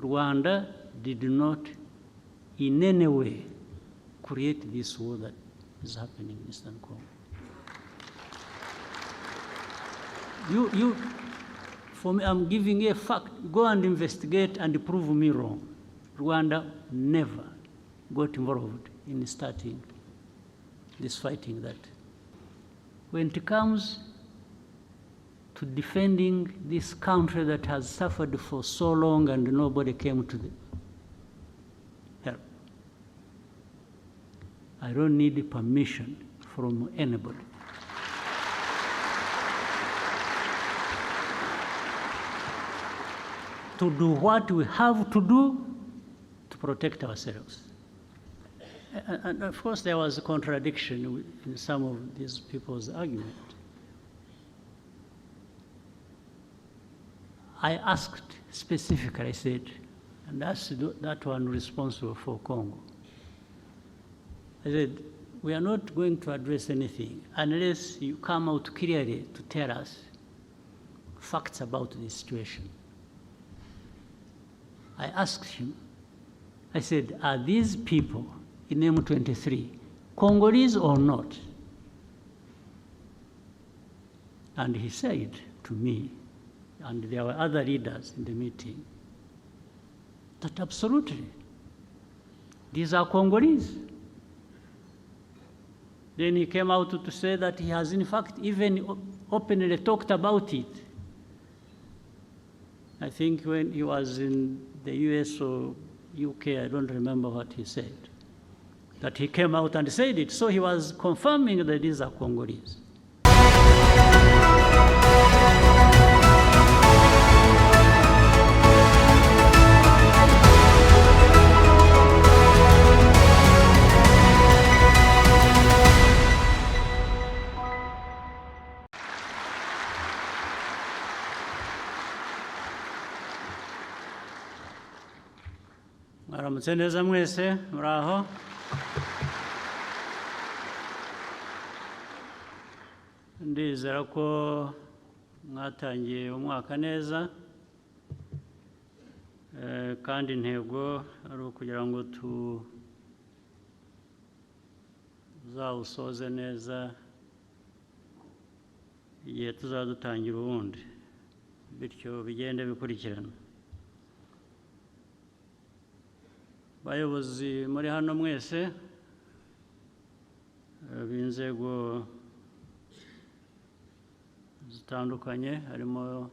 Rwanda did not in any way create this war that is happening in Eastern Congo. For me, I'm giving you a fact. Go and investigate and prove me wrong. Rwanda never got involved in starting this fighting that. When it comes to defending this country that has suffered for so long and nobody came to the help, I don't need permission from anybody. To do what we have to do to protect ourselves. And of course, there was a contradiction in some of these people's argument. I asked specifically, I said, and that's that one responsible for Congo. I said, we are not going to address anything unless you come out clearly to tell us facts about this situation. I asked him, I said, are these people in M23 Congolese or not? And he said to me, and there were other leaders in the meeting, that absolutely, these are Congolese. Then he came out to say that he has in fact even openly talked about it. I think when he was in the US or UK, I don't remember what he said, that he came out and said it. So he was confirming that these are Congolese. Mwaramutse neza mwese, muraho. Ndizera ko mwatangiye umwaka neza, kandi intego ari ukugira ngo tuzawusoze neza igihe tuzadutangira ubundi, bityo bigende bikurikirana. Bayobozi muri hano mwese b'inzego zitandukanye, harimo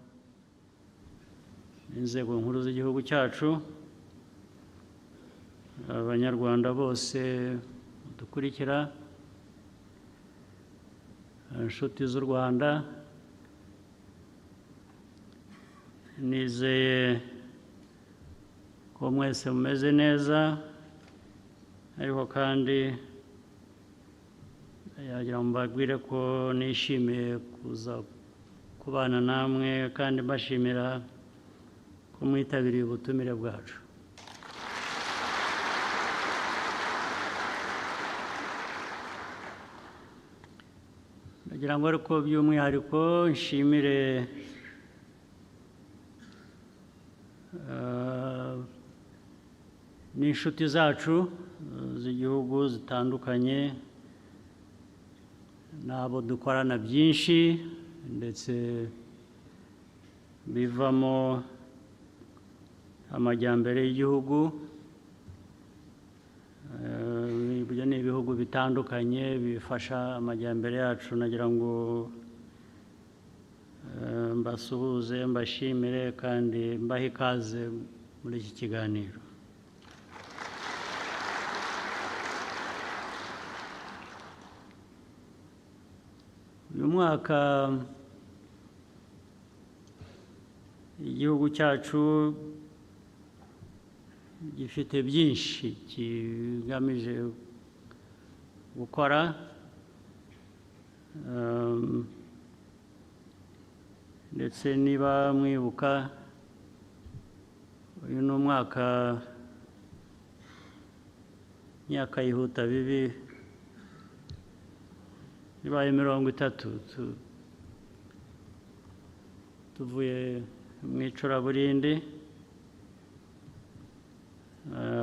inzego nkuru z'igihugu cyacu, abanyarwanda bose dukurikira, inshuti z'u Rwanda, nizeye ko mwese mumeze neza, ariko kandi yagira ngo mbabwire ko nishimiye kuza kubana namwe kandi mbashimira ko mwitabiriye ubutumire bwacu. Nagira ngo ariko by'umwihariko nshimire n'inshuti zacu z'igihugu zitandukanye, n'abo dukorana byinshi ndetse bivamo amajyambere y'igihugu. Ibyo ni ibihugu bitandukanye bifasha amajyambere yacu. Nagira ngo mbasuhuze, mbashimire kandi mbahe ikaze muri iki kiganiro. Uyu mwaka igihugu cyacu gifite byinshi kigamije gukora, ndetse niba mwibuka uyu ni umwaka, imyaka yihuta bibi, ibaye 30 tuvuye mu icuraburindi,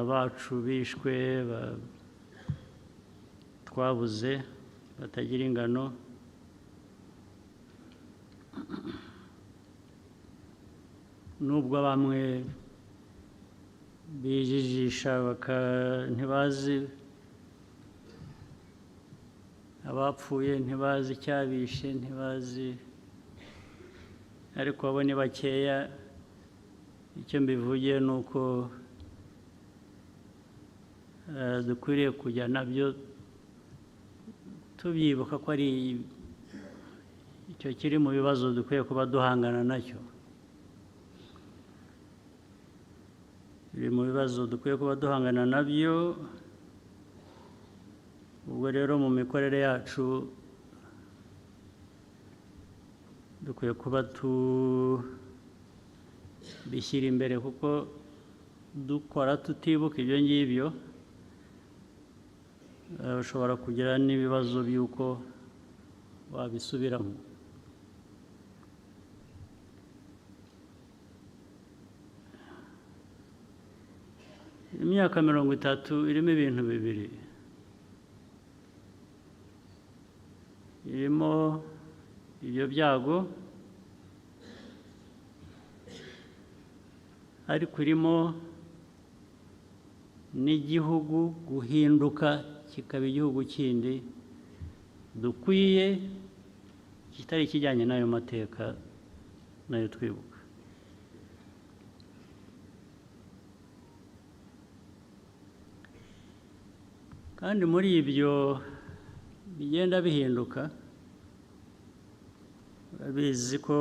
abacu bishwe twabuze batagira ingano, nubwo bamwe bijijisha ntibazi abapfuye, ntibazi icyabishe, ntibazi, ariko abo ni bakeya. Icyo mbivugiye ni uko dukwiriye kujya nabyo tubyibuka ko ari icyo kiri mu bibazo dukwiye kuba duhangana nacyo, biri mu bibazo dukwiye kuba duhangana nabyo. Ubwo rero mu mikorere yacu dukwiye kuba tubishyira imbere, kuko dukora tutibuka ibyo ngibyo ushobora kugira n'ibibazo by'uko wabisubiramo. Imyaka 30 irimo ibintu bibiri. Irimo ibyo byago, ariko irimo n'igihugu guhinduka kikaba igihugu kindi dukwiye, kitari kijyanye n'ayo mateka nayo twibuka. Kandi muri ibyo bigenda bihinduka, urabizi ko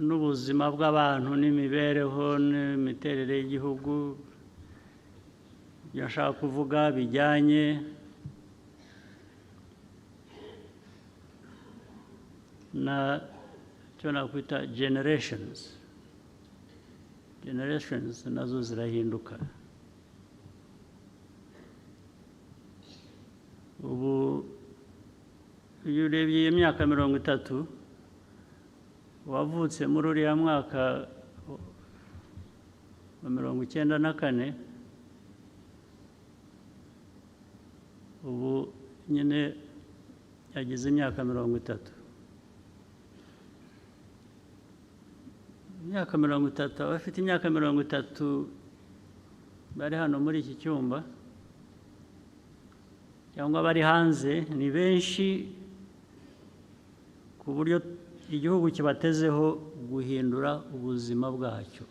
n'ubuzima bw'abantu n'imibereho n'imiterere y'igihugu, ibyo nshaka kuvuga bijyanye na cyo nakwita generations nazo zirahinduka. Ubu iyo urebye iyi myaka 30, wavutse muri uriya mwaka wa 1994, ubu nyine yagize imyaka 30. Imyaka 30, abafite imyaka 30 bari hano muri iki cyumba cyangwa bari hanze ni benshi, ku buryo igihugu kibatezeho guhindura ubuzima bwacyo.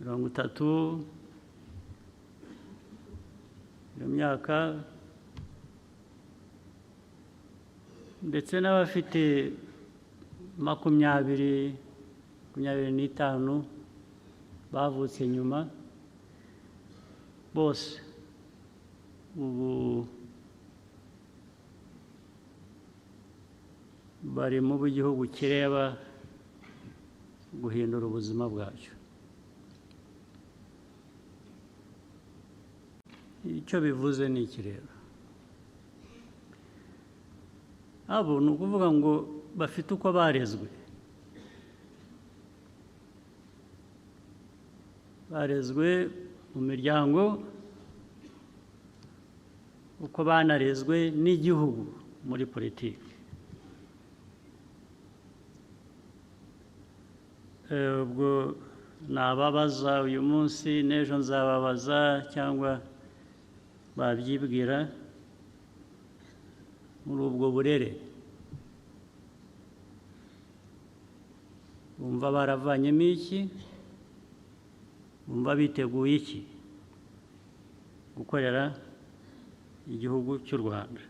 30 iyo myaka, ndetse n'abafite 25 bavutse nyuma, bose ubu bari mu gihugu kireba guhindura ubuzima bwacyo. Icyo bivuze ni iki rero? Abo ni ukuvuga ngo bafite uko barezwe, mu miryango, uko banarezwe n'igihugu muri politiki. Ubwo nababaza uyu munsi, n'ejo nzababaza, cyangwa babyibwira muri ubwo burere, bumva baravanyemo iki, bumva biteguye iki gukorera igihugu cy'u Rwanda.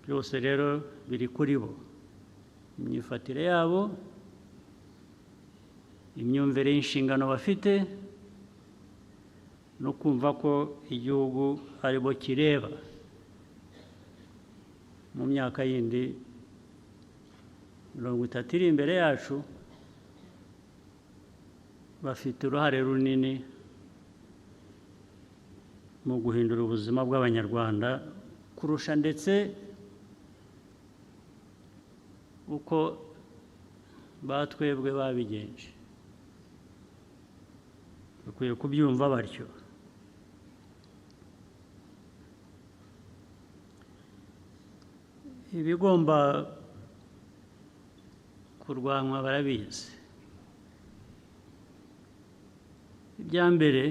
Byose rero biri kuri bo, imyifatire yabo, imyumvire y'inshingano bafite, no kumva ko igihugu ari bo kireba mu myaka yindi 30 iri imbere yacu. Bafite uruhare runini mu guhindura ubuzima bw'Abanyarwanda kurusha ndetse uko batwebwe babigenje. Bakwiye kubyumva batyo. Ibigomba kurwanwa barabizi. Ibya mbere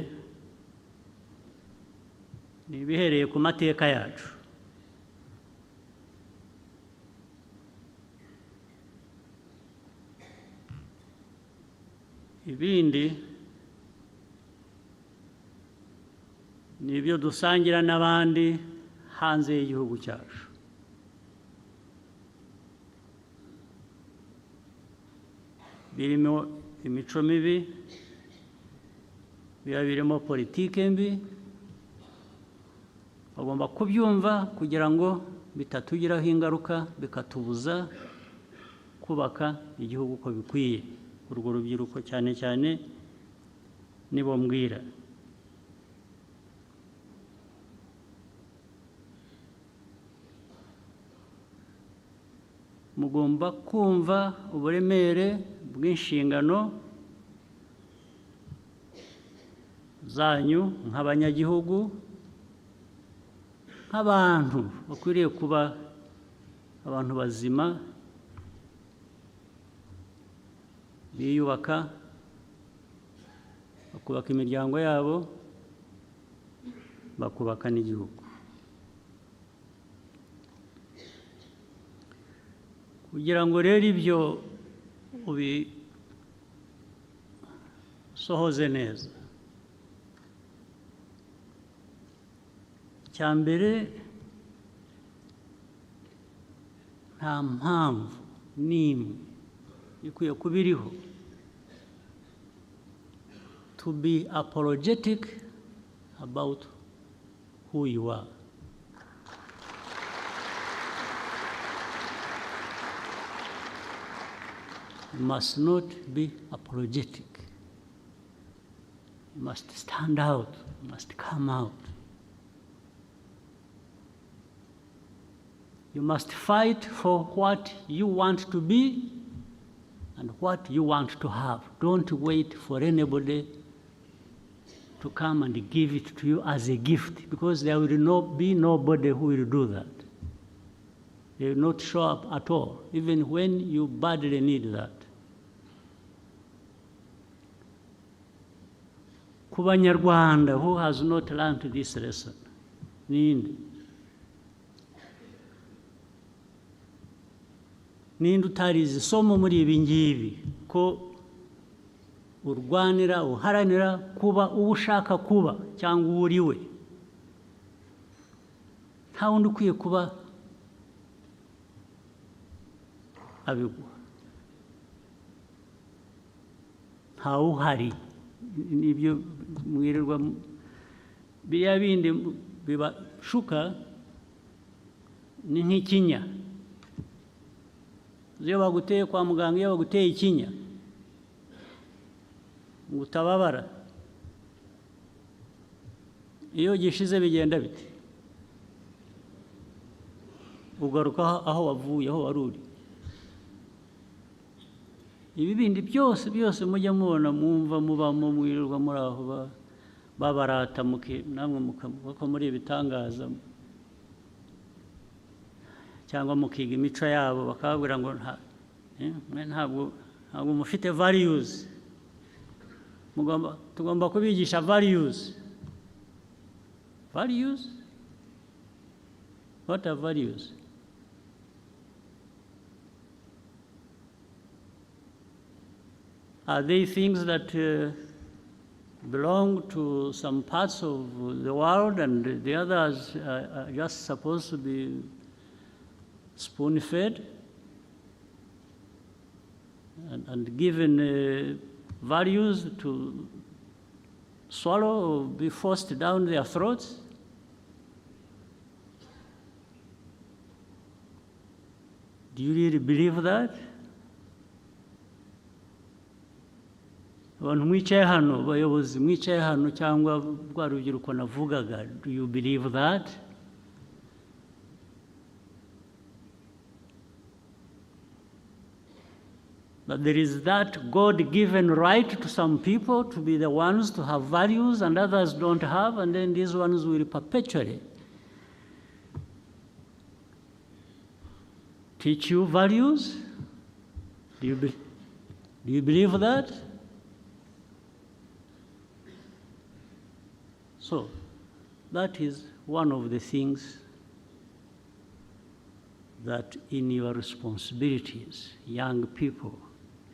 ni ibihereye ku mateka yacu. Ibindi ni ibyo dusangira n'abandi hanze y'igihugu cyacu. Birimo imico mibi, biba birimo politike mbi. Bagomba kubyumva kugira ngo bitatugiraho ingaruka, bikatubuza kubaka igihugu uko bikwiye. Urwo rubyiruko cyane cyane nibo mbwira. Mugomba kumva uburemere bw'inshingano zanyu nk'abanyagihugu, nk'abantu bakwiriye kuba abantu bazima, biyubaka, bakubaka imiryango yabo, bakubaka n'igihugu. Kugira ngo rero ibyo ubisohoze neza, icya mbere nta mpamvu n'imwe ikwiye kuba iriho to be apologetic about who you are. You must not be apologetic. You must stand out. You must come out. You must fight for what you want to be and what you want to have. Don't wait for anybody to come and give it to you as a gift, because there will not be nobody who will do that. They will not show up at all, even when you badly need that. Ku Banyarwanda who has not learned this lesson, ninde utarize isomo muri ibi ngibi, ko urwanira uharanira kuba uwo ushaka kuba cyangwa uwo uri we. Nta wundi ukwiye kuba abiguha, ntawe uhari. Nibyo mwirirwa biriya bindi bibashuka ni nk'ikinya. Iyo baguteye kwa muganga, iyo baguteye ikinya ngo utababara, iyo gishize bigenda bite? Ugaruka aho wavuye, aho wari uri. Ibi bindi byose mujya mubona, mwumva mubamo, mwirirwa muri aho babarata, namwe mukavuga muri ibitangaza, cyangwa mukiga imico yabo, bakababwira ngo ntabwo mufite values. Tugomba kubigisha values. Values? What are values? Are they things that belong to some parts of the world and the others are just supposed to be spoon-fed and given values to swallow or be forced down their throats? Do you really believe that? abantu mwicaye hano, abayobozi mwicaye hano cyangwa rwa rubyiruko navugaga, do you believe that? That there is that God-given right to some people to be the ones to have values and others don't have, and then these ones will perpetually teach you values? Do you believe that? So, that is one of the things that in your responsibilities, young people,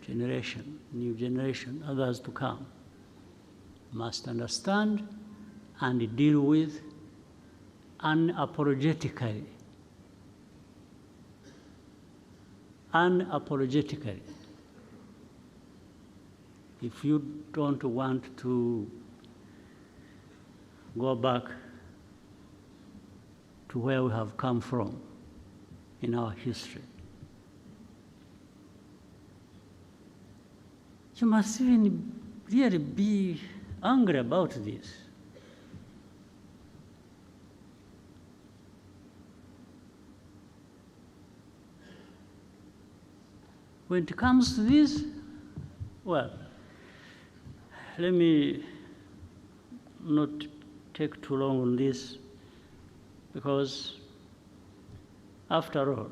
generation, new generation, others to come, must understand and deal with unapologetically. Unapologetically. If you don't want to go back to where we have come from in our history, you must even really be angry about this. When it comes to this, well, let me not take too long on this, because after all,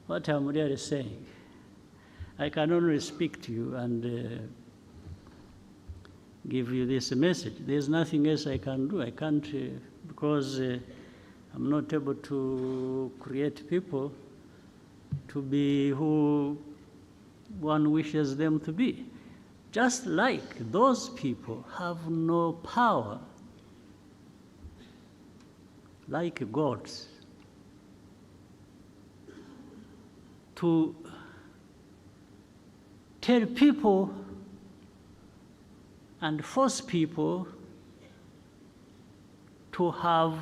what I'm really saying, I can only speak to you and give you this message. There's nothing else I can do. I can't, because I'm not able to create people to be who one wishes them to be. Just like those people have no power, like govts, to tell people and force people to have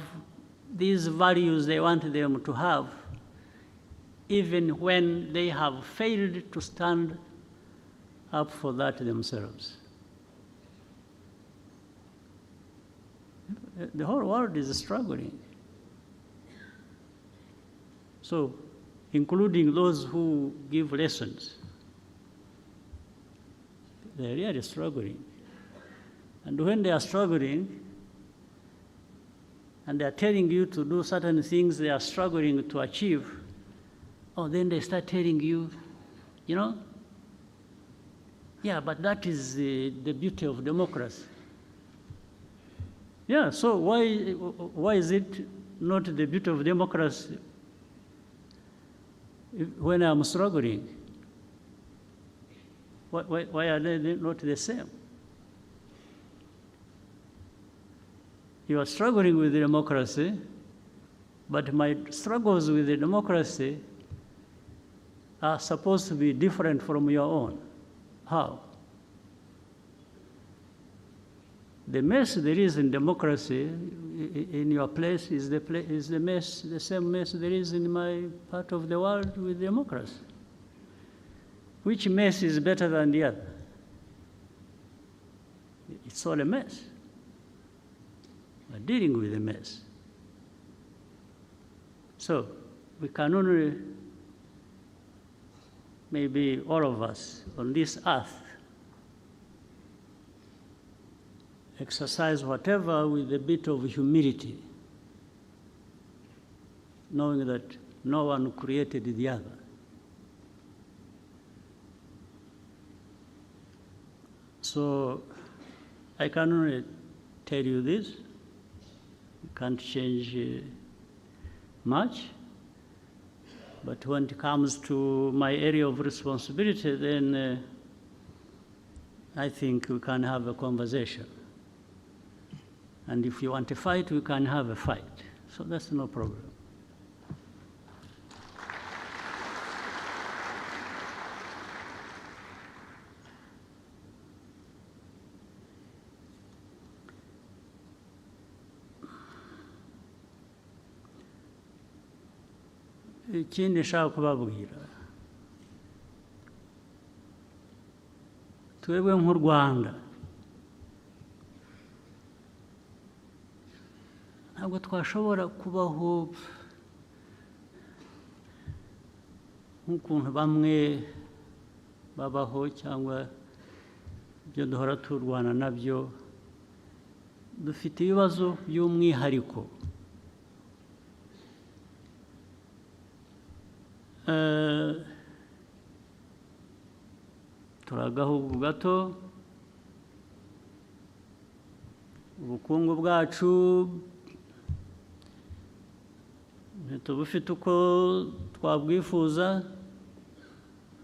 these values they want them to have, even when they have failed to stand up for that themselves. The whole world is struggling. So, including those who give lessons, they're really struggling. And when they are struggling, and they are telling you to do certain things they are struggling to achieve, oh, then they start telling you, you know, yeah, but that is the beauty of democracy. Yeah, so why is it not the beauty of democracy when I'm struggling? Why are they not the same? You are struggling with the democracy, but my struggles with the democracy are supposed to be different from your own. How? The mess there is in democracy in your place is the same mess there is in my part of the world with democracy. Which mess is better than the other? It's all a mess. We're dealing with a mess. So we can only, maybe all of us on this earth, exercise whatever with a bit of humility, knowing that no one created the other. So I can only tell you this. You can't change much. But when it comes to my area of responsibility, then I think we can have a conversation. And if you want to fight, we can have a fight. So that's no problem. ikindi nshaka kubabwira, twebwe nk'u Rwanda ntabwo twashobora kubaho nk'ukuntu bamwe babaho cyangwa ibyo duhora turwana nabyo. Dufite ibibazo by'umwihariko. Turi agahugu gato, ubukungu bwacu ntitubufite uko twabwifuza,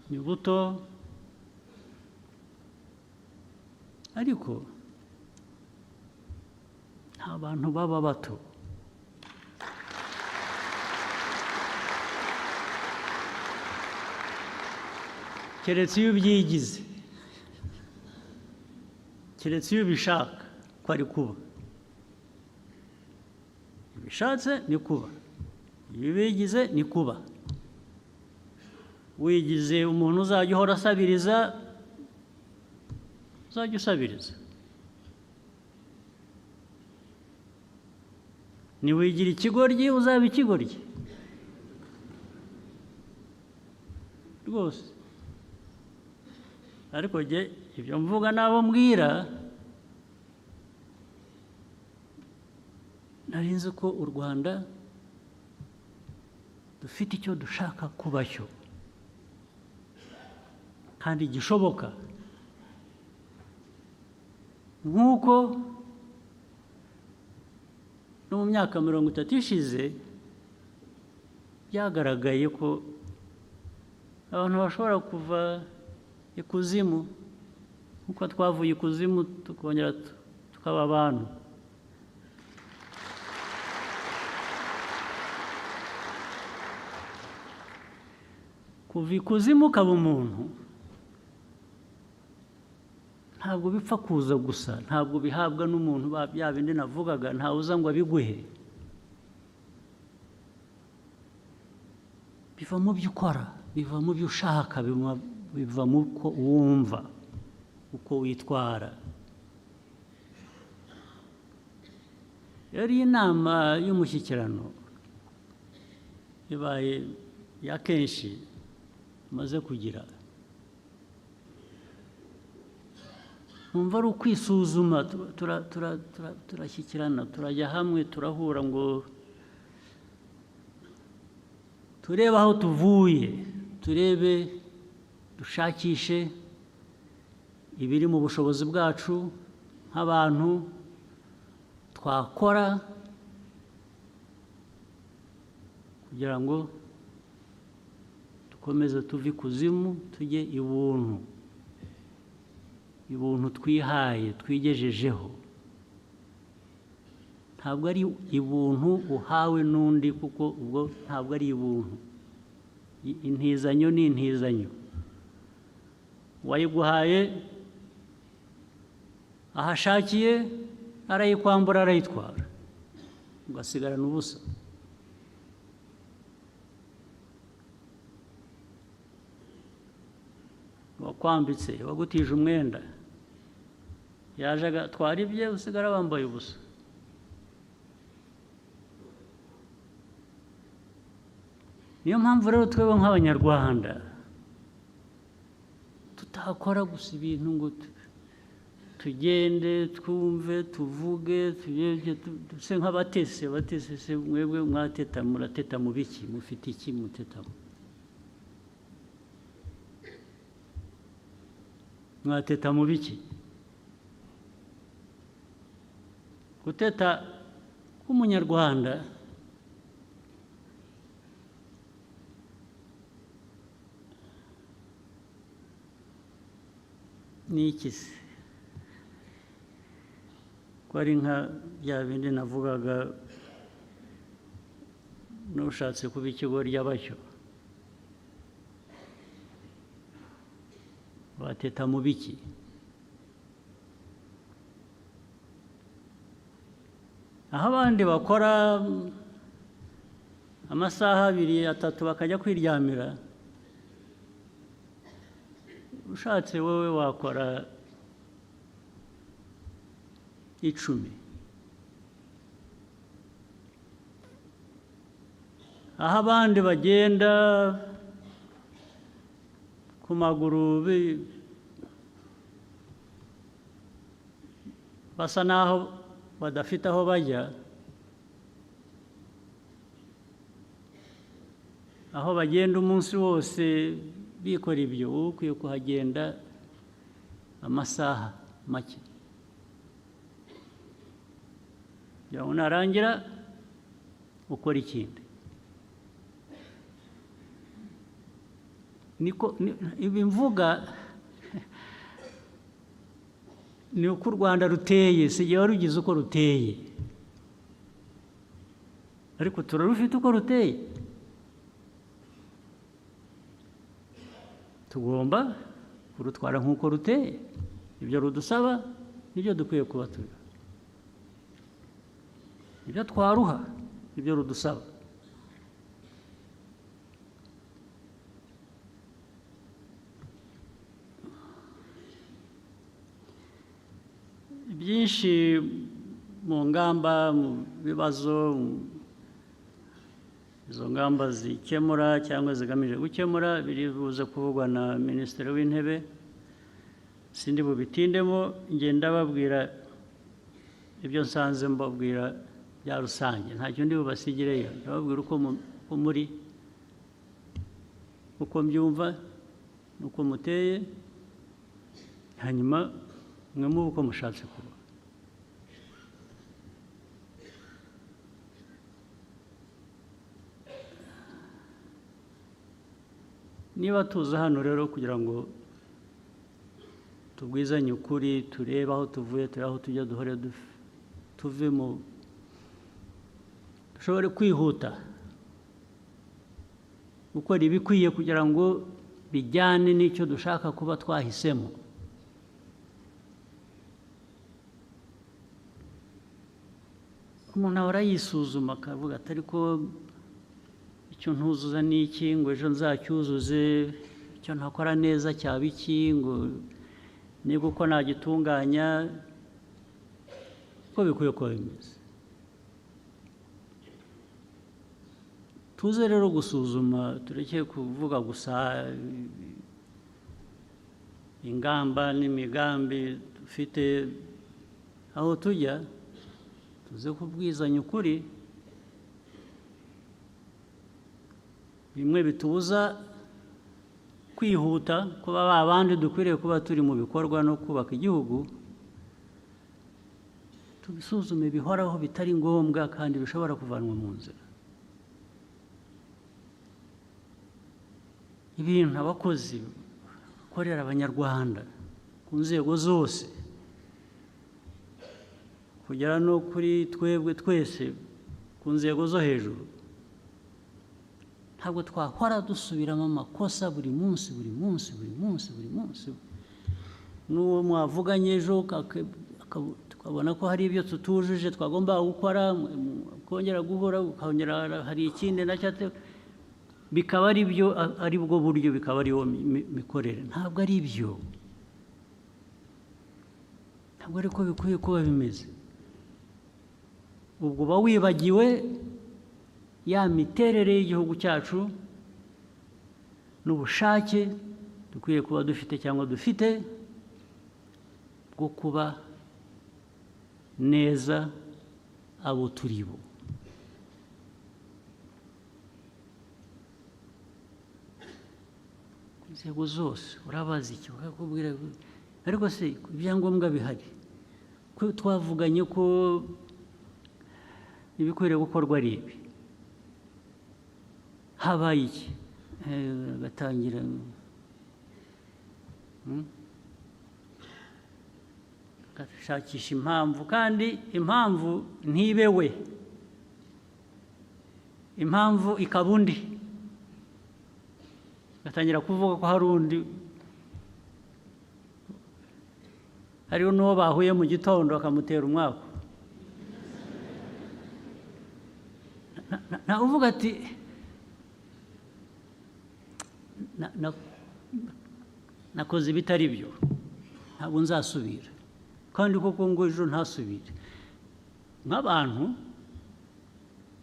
ni buto, ariko nta bantu baba bato. Keretse iyo ubyigize, keretse iyo ubishaka ko ari kuba. Iyo ubishatse ni kuba, iyo ubigize ni kuba. Wigize umuntu uzajya uhora asabiriza, uzajya usabiriza. Niwigira ikigoryi uzaba ikigoryi rwose. Ariko jye ibyo mvuga n'abo mbwira, nari nzi ko u Rwanda dufite icyo dushaka kuba cyo kandi gishoboka, nk'uko no mu myaka 30 ishize byagaragaye ko abantu bashobora kuva ikuzimu, nk'uko twavuye ikuzimu tukongera tukaba abantu. Kuva ikuzimu ukaba umuntu ntabwo bipfa kuza gusa, ntabwo bihabwa n'umuntu. Bya bindi navugaga, ntawe uza ngo abiguhe. Biva mu byo ukora, biva mu byo ushaka, biva mu uko wumva, uko witwara. Yari inama y'umushyikirano ibaye ya kenshi maze kugira. Numva ari ukwisuzuma, turashyikirana, turajya hamwe, turahura ngo turebe aho tuvuye, turebe, dushakishe ibiri mu bushobozi bwacu nk'abantu twakora kugira ngo dukomeze tuve ikuzimu tujye ibuntu, ibuntu twihaye, twigejejeho. Ntabwo ari ibuntu uhawe n'undi, kuko ubwo ntabwo ari ibuntu. Intizanyo ni intizanyo. Wayiguhaye ahashakiye, arayikwambura, arayitwara, ugasigarana ubusa. Wakwambitse, wagutije umwenda, yaje agatwara ibye, usigara wambaye ubusa. Niyo mpamvu rero twebwe nk'Abanyarwanda tutakora gusa ibintu ngo tugende, twumve, tuvuge, duse nk'abatese. Abatese se mwebwe mwateta, murateta mu biki? Mufite iki mutetamo? Mwateta mu biki? Guteta k'Umunyarwanda ni iki se? Ko ari nka bya bindi navugaga, n'ushatse kuba ikigoryi aba cyo. Wateta mu biki? Aho abandi bakora amasaha 2, 3 bakajya kwiryamira, ushatse wowe wakora 10 aho abandi bagenda ku maguru basa naho badafite aho bajya, aho bagenda umunsi wose bikora ibyo, wowe ukwiye kuhagenda amasaha make kugira ngo narangira ukora ikindi. Ibi mvuga ni uko u Rwanda ruteye, si igihe warugize uko ruteye, ariko turarufite uko ruteye. Tugomba kurutwara nk'uko ruteye, ibyo rudusaba nibyo dukwiye kuba turi, ibyo twaruha ibyo rudusaba. Byinshi mu ngamba, mu bibazo izo ngamba zikemura cyangwa zigamije gukemura biri buze kuvugwa na Minisitiri w'Intebe, sindi bubitindemo. Ngenda babwira ibyo nsanze mbabwira bya rusange, ntacyo ndi bubasigireyo, ndababwira uko muri, uko mbyumva uko muteye, hanyuma mwe muba uko mushatse kuba. Niba tuza hano rero kugira ngo tubwizanye ukuri, turebe aho tuvuye, turebe aho tujya, duhore tuvemo, dushobore kwihuta gukora ibikwiye kugira ngo bijyane n'icyo dushaka kuba twahisemo. Umuntu ahora yisuzuma akavuga ati ariko icyo ntuzuza ni iki, ngo ejo nzacyuzuze, icyo ntakora neza cyaba iki, ngo niba uko nagitunganya, uko bikwiye kuba bimeze. Tuze rero gusuzuma, tureke kuvuga gusa ingamba n'imigambi dufite aho tujya, tuze kubwizanya ukuri. Bimwe bitubuza kwihuta kuba babandi dukwiriye kuba turi mu bikorwa no kubaka igihugu, tubisuzume bihoraho, bitari ngombwa kandi bishobora kuvanwa mu nzira. Ibintu abakozi bakorera Abanyarwanda ku nzego zose kugera no kuri twebwe twese ku nzego zo hejuru, ntabwo twahora dusubiramo amakosa buri munsi. N'uwo mwavuganye ejo tukabona ko hari ibyo tutujuje twagomba gukora, kongera guhora ukongera hari ikindi nacyo, bikaba ari byo, ari bwo buryo, bikaba ariyo mikorere. Ntabwo ari byo, ntabwo ariko bikwiye kuba bimeze. Ubwo uba wibagiwe ya miterere y'igihugu cyacu n'ubushake dukwiye kuba dufite cyangwa dufite bwo kuba neza abo turi bo. Inzego zose urabazi iki, bakakubwira ariko se ibyangombwa bihari, ko twavuganye ko ibikwiriye gukorwa ari ibi, habaye iki, gatangira gashakisha impamvu, kandi impamvu ntibewe, impamvu ikaba undi, gatangira kuvuga ko hari undi, hariho n'uwo bahuye mu gitondo bakamutera umwaku. Na uvuga ati nakoze ibitari byo, ntabwo nzasubira, kandi koko ngo ejo ntasubire. Nk'abantu,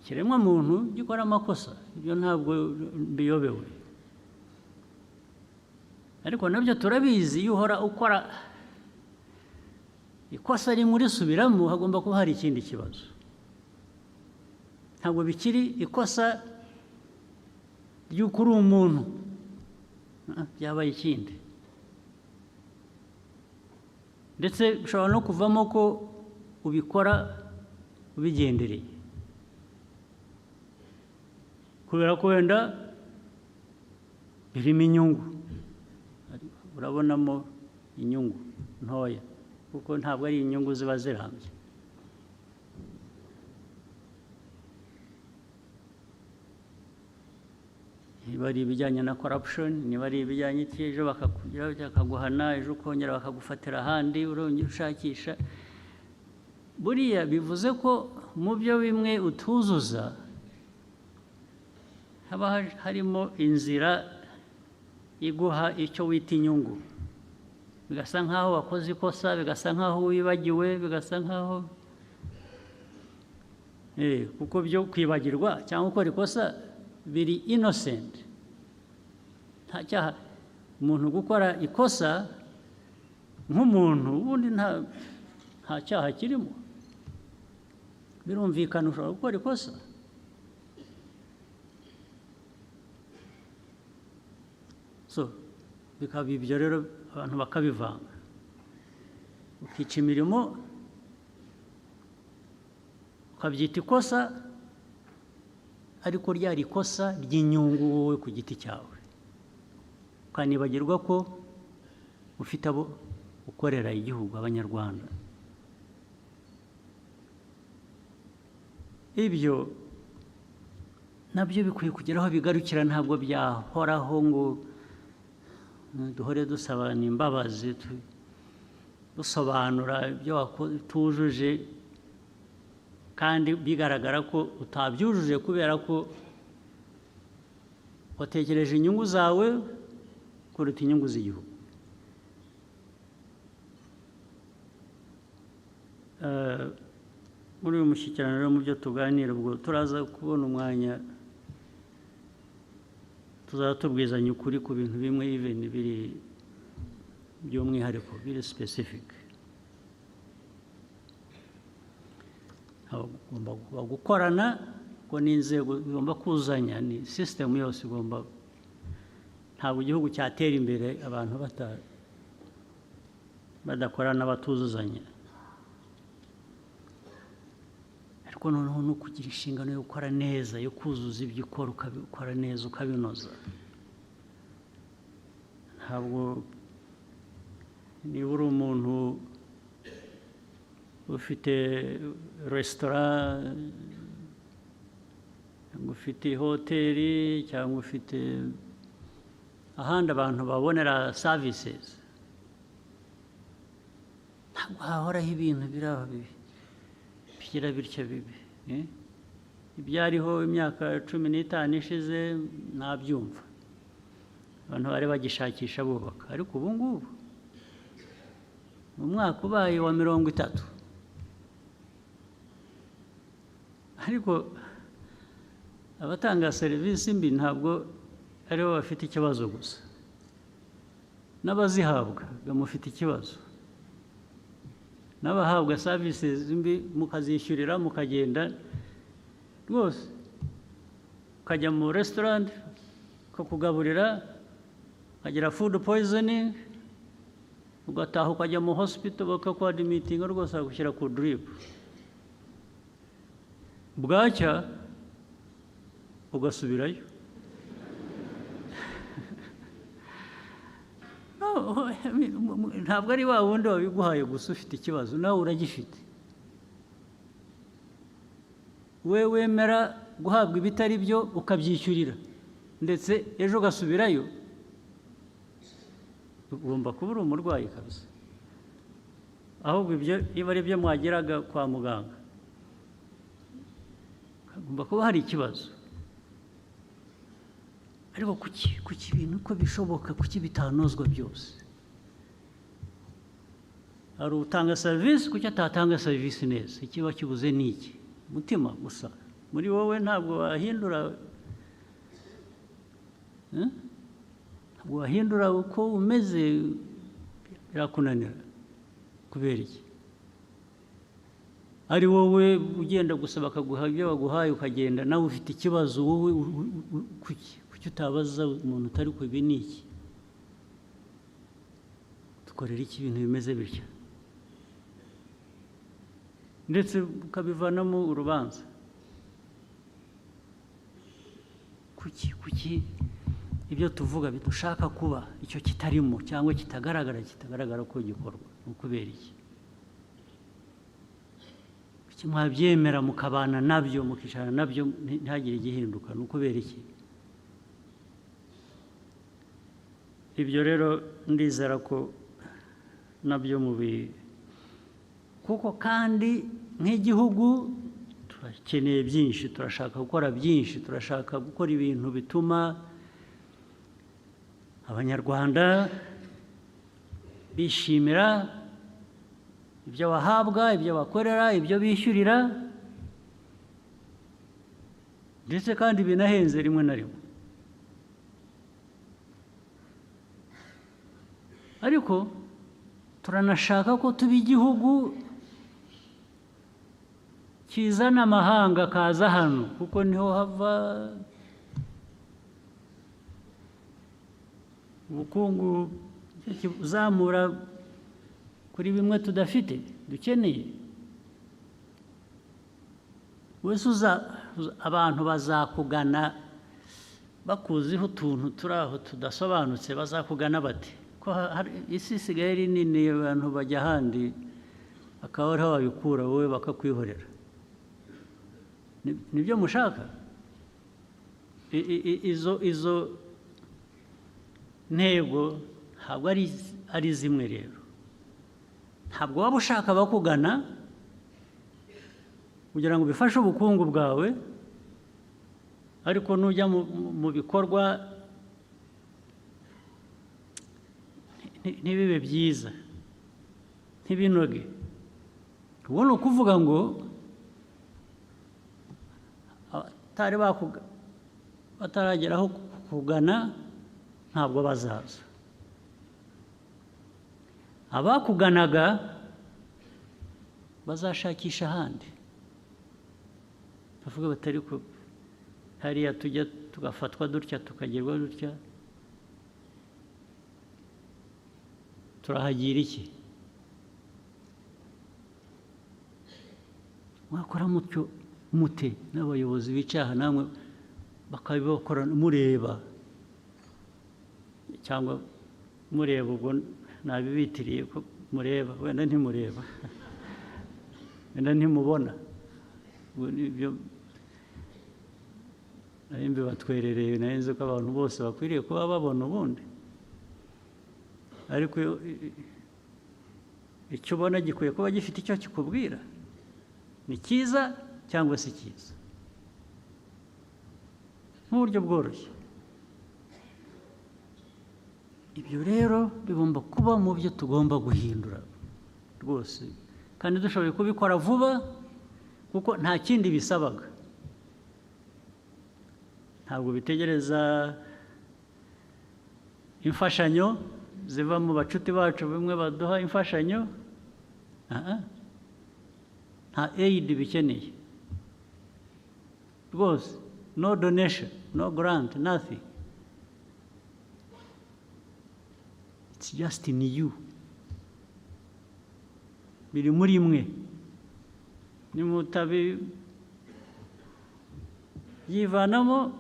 kiremwa muntu gikora amakosa, ibyo ntabwo mbiyobewe, ariko nabyo turabizi. Iyo uhora ukora ikosa rimwe urisubiramo, hagomba kuba hari ikindi kibazo. Ntabwo bikiri ikosa ry'uko uri umuntu, byabaye ikindi. Ndetse bishobora no kuvamo ko ubikora ubigendereye, kubera ko wenda birimo inyungu, urabonamo inyungu ntoya, kuko ntabwo ari inyungu ziba zirambye. Niba ari ibijyanye na corruption, niba ari ibijyanye ejo bakaguhana, ejo ukongera bakagufatira ahandi, urongera ushakisha. Buriya bivuze ko mu byo bimwe utuzuza haba harimo inzira iguha icyo wita inyungu. Bigasa nk'aho wakoze ikosa, bigasa nk'aho wibagiwe, bigasa nk'aho kuko byo kwibagirwa cyangwa gukora ikosa biri innocent, nta cyaha. Umuntu gukora ikosa nk'umuntu ubundi nta cyaha kirimo, birumvikana ushobora gukora ikosa. So bikaba ibyo rero abantu bakabivanga, ukica imirimo ukabyita ikosa, ariko ryari ikosa ry'inyungu wowe ku giti cyawe, ukanibagirwa ko ufite abo ukorera igihugu, abanyarwanda. Ibyo nabyo bikwiye kugera aho bigarukira, ntabwo byahoraho ngo duhore dusabana imbabazi, dusobanura ibyo tujuje, kandi bigaragara ko utabyujuje kubera ko watekereje inyungu zawe kuruta inyungu z'igihugu. Muri uyu mushyikirano rero, mu byo tuganira, ubwo turaza kubona umwanya tuzaba tubwizanya ukuri ku bintu bimwe, even biri by'umwihariko, biri specific. Bagomba gukorana, ko n'inzego zigomba kuzanya, ni system yose igomba. Ntabwo igihugu cyatera imbere abantu badakorana, batuzuzanya. Ariko noneho no kugira inshingano yo gukora neza, yo kuzuza ibyo ukora, ukabikora neza, ukabinoza. Ntabwo niba uri umuntu ufite resitora, cyangwa ufite hoteli, cyangwa ufite ahandi abantu babonera services, ntabwo hahoraho ibintu biraho bigira bityo bibi. Ibyariho imyaka 15 ishize nabyumva, abantu bari bagishakisha bubaka, ariko ubu ngubu mu mwaka ubaye wa 30, ariko abatanga serivisi mbi ntabwo aribo bafite ikibazo gusa, n'abazihabwa bamufite ikibazo. N'abahabwa services mbi mukazishyurira, mukagenda rwose, ukajya mu restaurant ukakugaburira, ukagira food poisoning, ugataha ukajya mu hospital bakakuadmitting rwose, bagushyira ku drip, bwacya ugasubirayo. Ntabwo ari wa wundi wabiguhaye gusa ufite ikibazo, nawe uragifite. We wemera guhabwa ibitari byo ukabyishyurira, ndetse ejo ugasubirayo, ugomba kuba uri umurwayi kabisa. Ahubwo ibyo niba ari byo mwageraga kwa muganga, hagomba kuba hari ikibazo. Ariko kuki ibintu uko bishoboka, kuki bitanozwa byose? hari utanga serivisi kuki atatanga serivisi neza, ikiba kibuze ni iki? Umutima gusa. Muri wowe ntabwo wahindura, ntabwo wahindura uko umeze, birakunanira. Kubera iki? Ari wowe ugenda gusa bakaguha ibyo baguhaye ukagenda, nawe ufite ikibazo, wowe kuki utabaza umuntu utari ku ibi ni iki? Dukorera iki ibintu bimeze bityo? Ndetse ukabivanamo urubanza. Kuki ibyo tuvuga bidushaka kuba icyo kitarimo cyangwa kitagaragara ko gikorwa? Ni ukubera iki? Kuki mwabyemera mukabana nabyo, mukicarana nabyo ntihagire igihinduka? Ni ukubera iki? Ibyo rero ndizera ko nabyo kuko kandi nk'igihugu turakeneye byinshi, turashaka gukora byinshi, turashaka gukora ibintu bituma Abanyarwanda bishimira ibyo bahabwa, ibyo bakorera, ibyo bishyurira, ndetse kandi binahenze rimwe na rimwe. Ariko turanashaka ko tuba igihugu kizana amahanga kaza hano, kuko niho hava ubukungu uzamura kuri bimwe tudafite dukeneye. Wese abantu bazakugana bakuziho utuntu turi aho tudasobanutse, bazakugana bate? Ko isi isigaye ari nini, abantu bajya ahandi akaba ariho babikura, wowe bakakwihorera. Nibyo mushaka? Izo ntego ntabwo ari zimwe rero. Ntabwo waba ushaka bakugana kugira ngo bifashe ubukungu bwawe, ariko nujya mu bikorwa ntibibe byiza, ntibinoge. Ubu ni ukuvuga ngo batarageraho kugana ntabwo bazaza. Abakuganaga bazashakisha ahandi, bavuga batari ko hariya tujya tugafatwa dutya tukagerwa dutya, turahagira iki? Mwakora mutyo mute n'abayobozi bicaha namwe bakabikora mureba, cyangwa mureba ubwo nabibitiriye ko mureba, wenda ntimureba wenda ntimubona. Ibyo nari batwerereye, nari nzi ko abantu bose bakwiriye kuba babona ubundi, ariko icyo ubona gikwiye kuba gifite icyo kikubwira, ni cyiza cyangwa si cyiza, nk'uburyo bworoshye. Ibyo rero bigomba kuba mu byo tugomba guhindura rwose, kandi dushoboye kubikora vuba, kuko nta kindi bisabaga. Ntabwo bitegereza imfashanyo ziva mu bacuti bacu bimwe baduha imfashanyo, nta aid bikeneye rwose. No donation, no grant, nothing. It's just in you. Biri muri mwe. Nimutabi yivanamo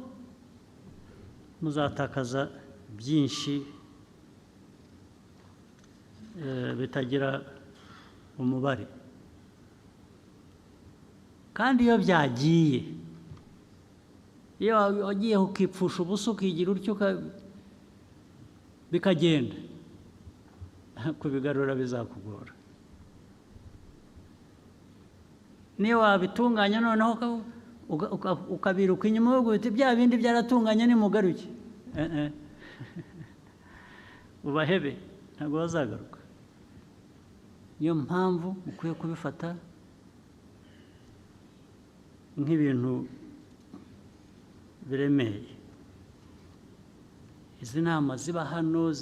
muzatakaza byinshi bitagira umubare. Kandi iyo byagiye, iyo wagiye ukipfusha ubusa ukigira utyo bikagenda, kubigarura bizakugora. Niyo wabitunganya noneho ukabiruka inyuma uvuga uti bya bindi byaratunganya nimugaruke, ubahebe, ntabwo bazagaruka. niyo mpamvu ukwiye kubifata nk'ibintu biremeye. Izi nama ziba hano,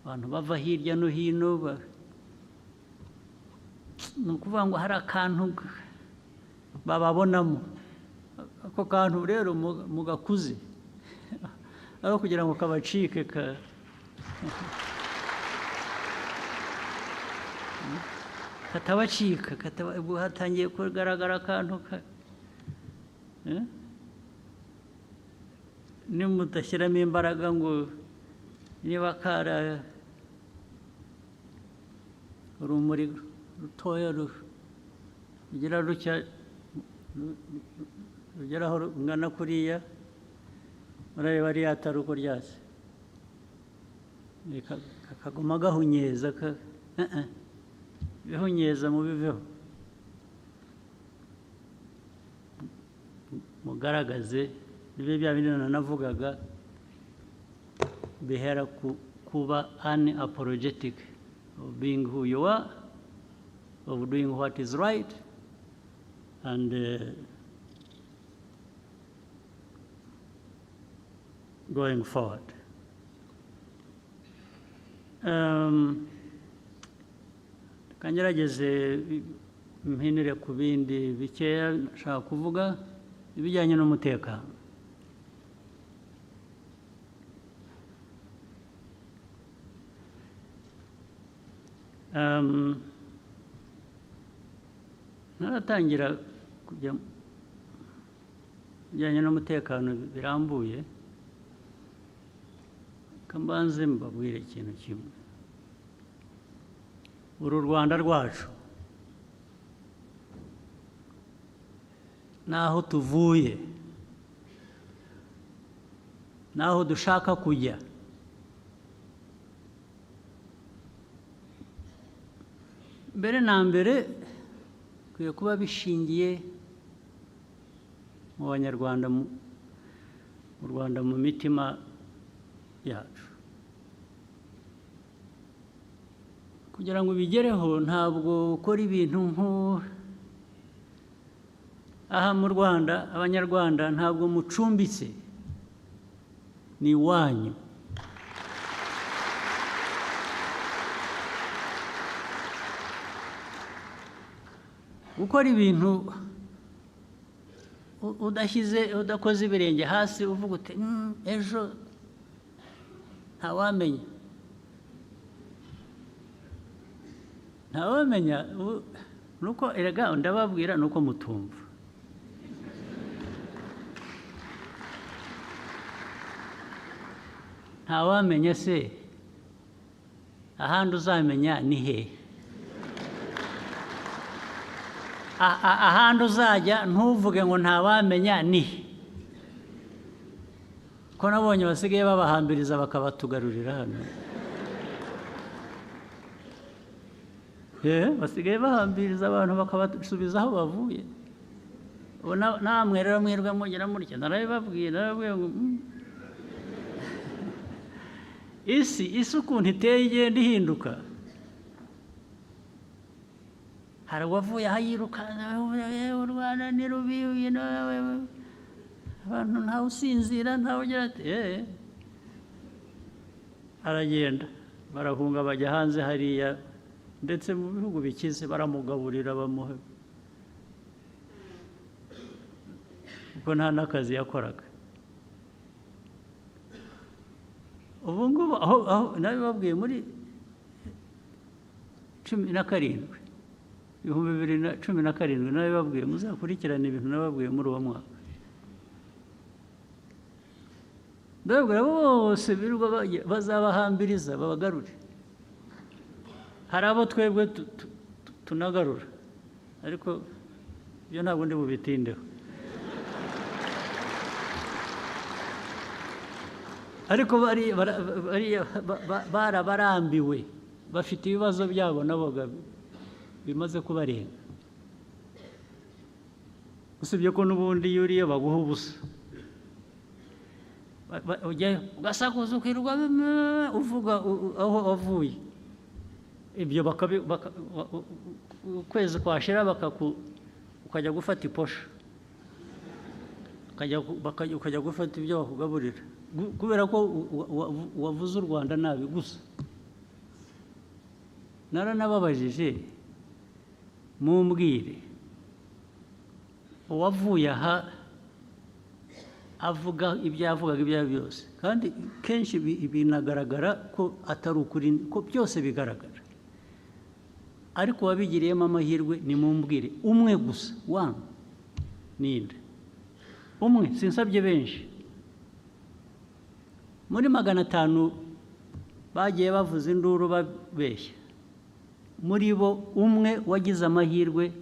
abantu bava hirya no hino, ni ukuvuga ngo hari akantu bababonamo. Ako kantu rero mugakuze aho kugira ngo kabacike katabacika, hatangiye kugaragara akantu nimudashyiramo imbaraga ngo niba kara urumuri rutoya rugira rutya rugeraho rungana kuriya, murareba ariya atari uko ryase, kakaguma gahunyeza, bihunyeza mubiveho, mugaragaze nibe bya bindi nanavugaga bihera kuba unapologetic of being who you are, of doing what is right, and going forward. Kangerageze mpinire ku bindi bikeya nshaka kuvuga ibijyanye n'umutekano. Naratangira kujya bijyanye n'umutekano birambuye, kambanze mbabwire ikintu kimwe. Uru Rwanda rwacu naho tuvuye, naho dushaka kujya, mbere na mbere kwiye kuba bishingiye mu Banyarwanda, mu Rwanda, mu mitima yacu. Kugira ngo bigereho ntabwo ukora ibintu aha mu Rwanda, Abanyarwanda ntabwo mucumbitse, ni iwanyu. Gukora ibintu udakoze ibirenge hasi uvuga uti ejo ntawamenya, nuko erega ndababwira nuko mutumva. Ntawamenya se, ahandi uzamenya ni he? Ahandi uzajya ntuvuge ngo ntawamenya ni he? Ko nabonye basigaye babahambiriza bakabatugarurira hano. Basigaye bahambiriza abantu bakabasubiza aho bavuye. Namwe rero mwirwe mugera mutya, narabibabwira ngo isi ukuntu iteye igenda ihinduka. Hari uwavuye aha yiruka, u Rwanda ni rubi, abantu ntawe usinzira, ntawe ugira ati aragenda, barahunga bajya hanze hariya, ndetse mu bihugu bikize baramugaburira bamuha, kuko nta n'akazi yakoraga. Ubu ngubu aho nabibabwiye muri 17, 2017, nabibabwiye muzakurikirana ibintu nababwiye muri uwo mwaka. Ndababwira bose birirwa bazabahambiriza babagarure. Hari abo twebwe tunagarura, ariko ibyo ntabwo ndi bubitindeho. Ariko barabarambiwe, bafite ibibazo byabo nabo bimaze kubarenga. Usibye ko n'ubundi iyo uriye baguha ubusa, ugasakuza ukirirwa uvuga aho wavuye. ibyo ukwezi kwashira ukajya gufata iposha, ukajya gufata ibyo bakugaburira kubera ko wavuze u Rwanda nabi gusa. Naranababajije, mumbwire uwavuye aha avuga ibyo yavugaga ibyo ari byose, kandi kenshi binagaragara ko atari ukuri, ko byose bigaragara, ariko wabigiriyemo amahirwe nimumbwire umwe gusa, one, ninde umwe, sinsabye benshi. Muri 500 bagiye bavuza induru babeshya, muri bo umwe wagize amahirwe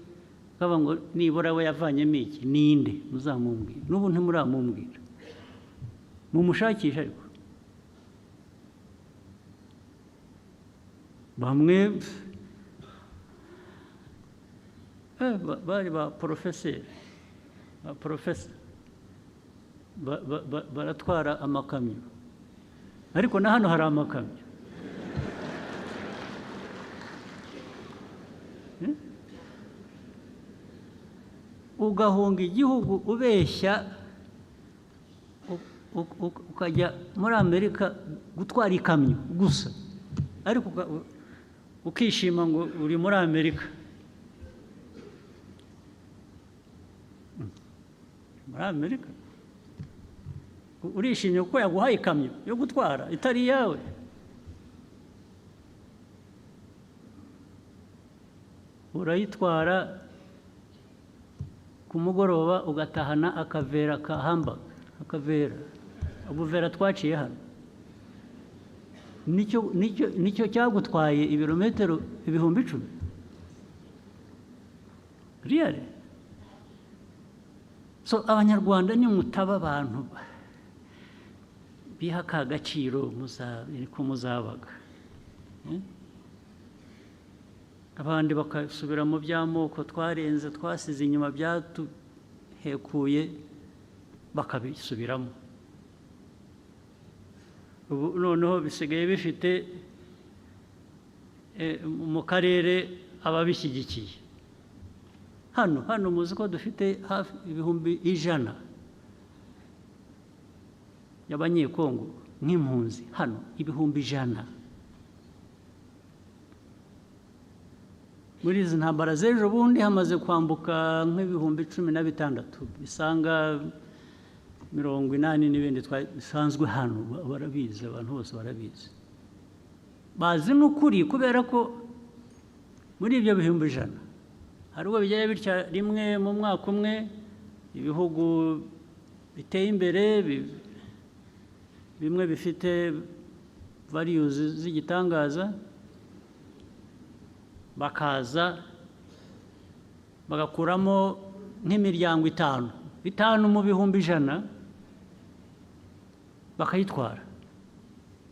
kaba ngo nibura we yavanyemo iki, ninde? Muzamumbwira. N'ubu ntimuramumbwira, mumushakisha. Ariko bamwe bari ba porofeseri, baratwara amakamyo, ariko na hano hari amakamyo. Ugahunga igihugu ubeshya, ukajya muri Amerika gutwara ikamyo gusa, ariko ukishima ngo uri muri Amerika. Muri Amerika urishimye kuko yaguhaye ikamyo yo gutwara itari iyawe. Urayitwara ku mugoroba ugatahana akavera ka hamburger, akavera ubuvera twaciye hano, nicyo cyagutwaye ibirometero 10,000. Really? So abanyarwanda ni mutaba abantu biha ka gaciro ko muzabaga, abandi bakasubira mu by'amoko twarenze, twasize inyuma, byatuhekuye, bakabisubiramo. Ubu noneho bisigaye bifite mu karere ababishyigikiye. Hano muzi ko dufite hafi 100,000 y'abanyekongo nk'impunzi, hano 100,000. Muri izi ntambara z'ejo bundi hamaze kwambuka nk'ibihumbi 16, bisanga 80 n'ibindi bisanzwe hano. Barabizi, abantu bose barabizi, bazi n'ukuri, kubera ko muri ibyo 100,000 hari ubwo bigera bitya rimwe mu mwaka umwe, ibihugu biteye imbere, bimwe bifite values z'igitangaza, bakaza bagakuramo nk'imiryango 5 mu 100,000 bakayitwara.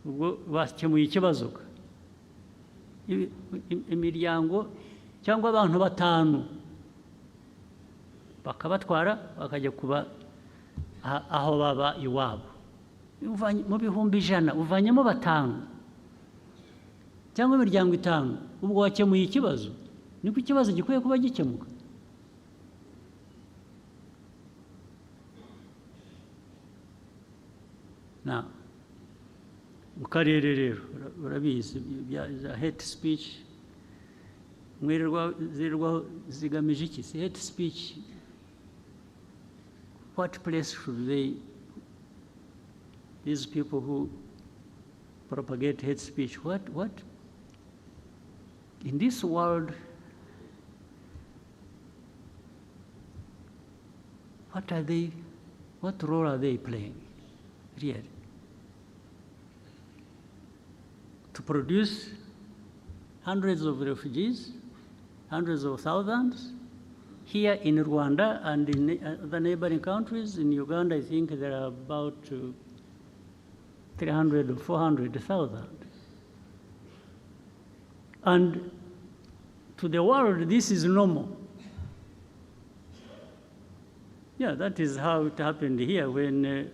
Ubwo bakemuye ikibazo. Imiryango cyangwa abantu 5 bakabatwara bakajya kuba aho baba iwabo. Mu 100,000 uvanyemo 5 cyangwa imiryango 5, ubwo wakemuye ikibazo. Niko ikibazo gikwiye kuba gikemuka. Mu karere rero urabizi hate speech, zirwaho zigamije iki? Hate speech, what place should these people who propagate hate speech, what in this world, what role are they playing really? To produce hundreds of refugees, hundreds of thousands here in Rwanda and in the neighboring countries. In Uganda, I think there are about 300 or 400,000. And to the world, this is normal. Yeah, that is how it happened here when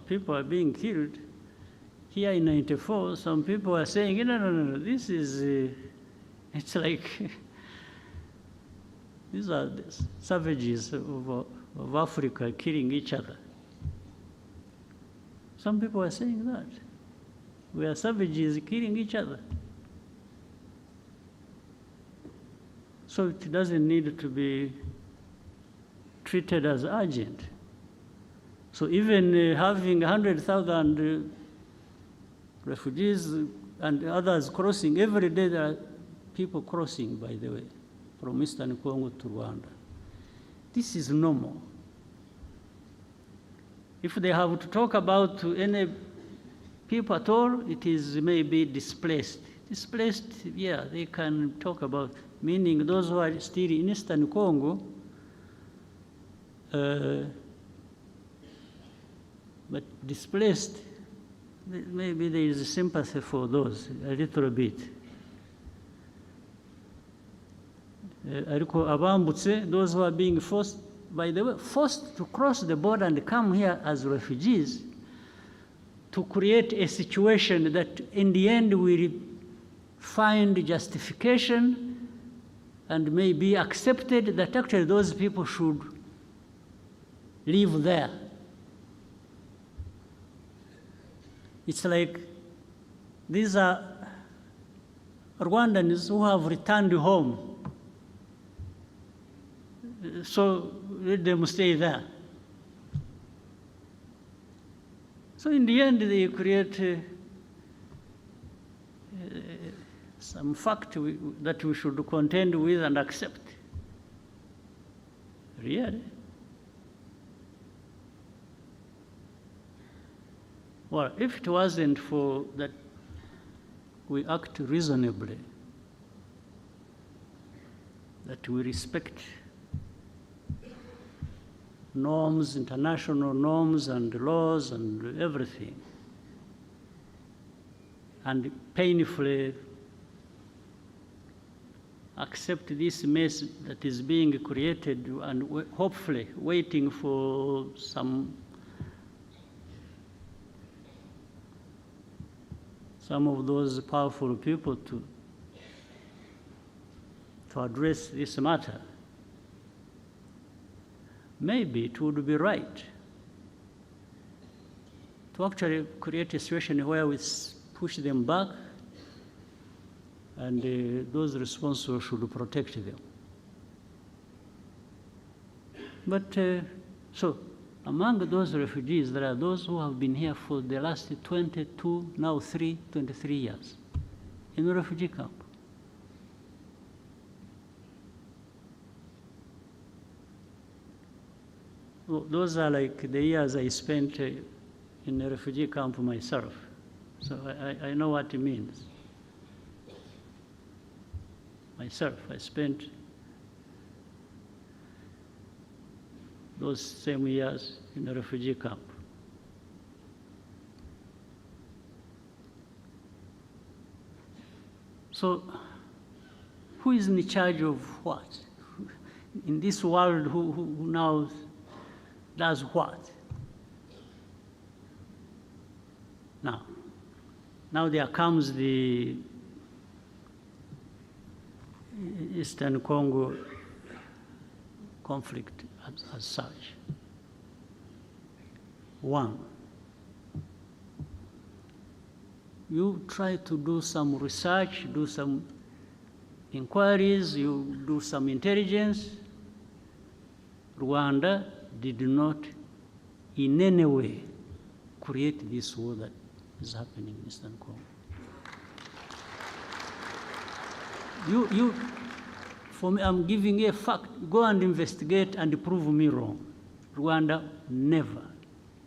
people are being killed. Here in 94, some people are saying, no, this is It's like these are the savages of Africa killing each other. Some people are saying that. We are savages killing each other. So it doesn't need to be treated as urgent. So even having 100,000 refugees and others crossing, every day there are people crossing, by the way, from Eastern Congo to Rwanda. This is normal. If they have to talk about any people at all, it is maybe displaced. Displaced, yeah, they can talk about, meaning those who are still in Eastern Congo, but displaced, maybe there is sympathy for those, a little bit. Those who are being forced, by the way, forced to cross the border and come here as refugees, to create a situation that in the end will find justification and may be accepted that actually those people should live there. It's like these are Rwandans who have returned home. So let them stay there. So in the end, they create some fact that we should contend with and accept. Really? Well, if it wasn't for that we act reasonably, that we respect norms, international norms and laws and everything, and painfully accept this mess that is being created and hopefully waiting for some of those powerful people to address this matter. Maybe it would be right to actually create a situation where we push them back and those responsible should protect them. But so among those refugees, there are those who have been here for the last 22, now 23 years in a refugee camp. Those are like the years I spent in a refugee camp myself. So I know what it means. Myself, I spent those same years in a refugee camp. So who is in charge of what? In this world, who now does what? Now there comes the Eastern Congo conflict as such. One, you try to do some research, do some inquiries, you do some intelligence. Rwanda did not in any way create this war that is happening in Eastern Congo. For me, I'm giving a fact. Go and investigate and prove me wrong. Rwanda never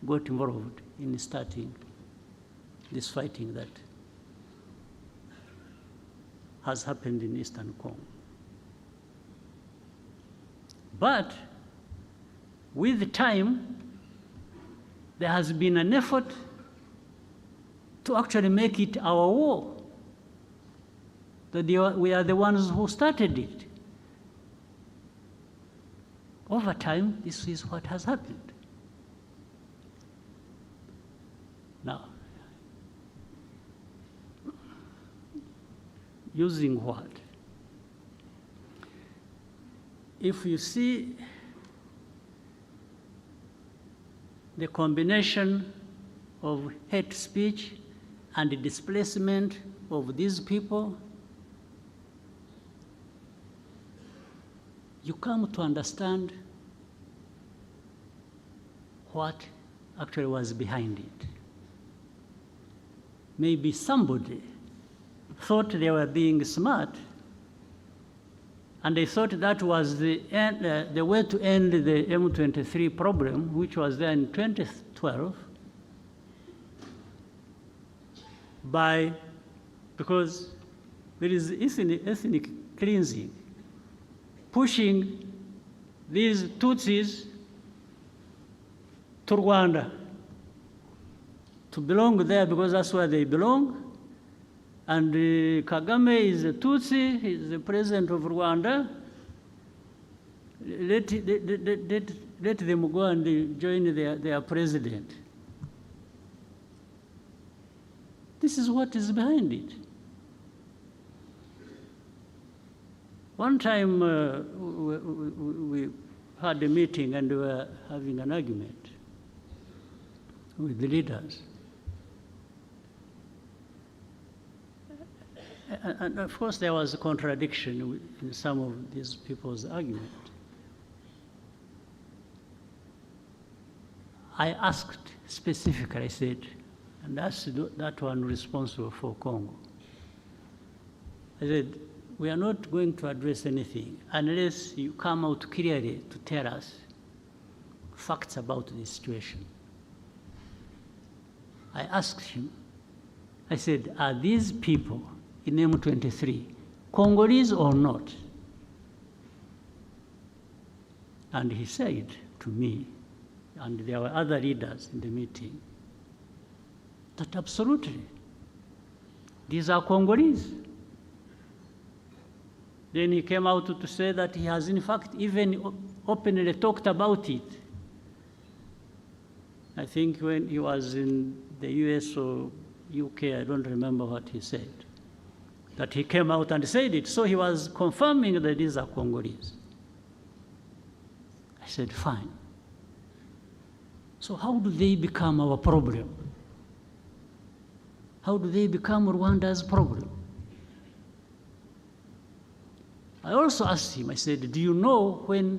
got involved in starting this fighting that has happened in Eastern Congo. But with time, there has been an effort to actually make it our war. That we are the ones who started it. Over time, this is what has happened. Now, using what? if you see the combination of hate speech and the displacement of these people, you come to understand what actually was behind it. Maybe somebody thought they were being smart, and they thought that was the way to end the M23 problem, which was there in 2012, because there is ethnic cleansing, pushing these Tutsis to Rwanda, to belong there because that's where they belong. And Kagame is a Tutsi, he's the president of Rwanda. Let them go and join their president. This is what is behind it. One time we had a meeting and we were having an argument with the leaders. And of course, there was a contradiction in some of these people's argument. I asked specifically, I said, and that's that one responsible for Congo. I said, we are not going to address anything unless you come out clearly to tell us facts about this situation. I asked him, I said, are these people in M23 Congolese or not? And he said to me, and there were other leaders in the meeting, that absolutely, these are Congolese. Then he came out to say that he has in fact even openly talked about it. I think when he was in the US or UK, I don't remember what he said, that he came out and said it. So he was confirming that these are Congolese. I said, fine. So how do they become our problem? How do they become Rwanda's problem? I also asked him, I said, do you know when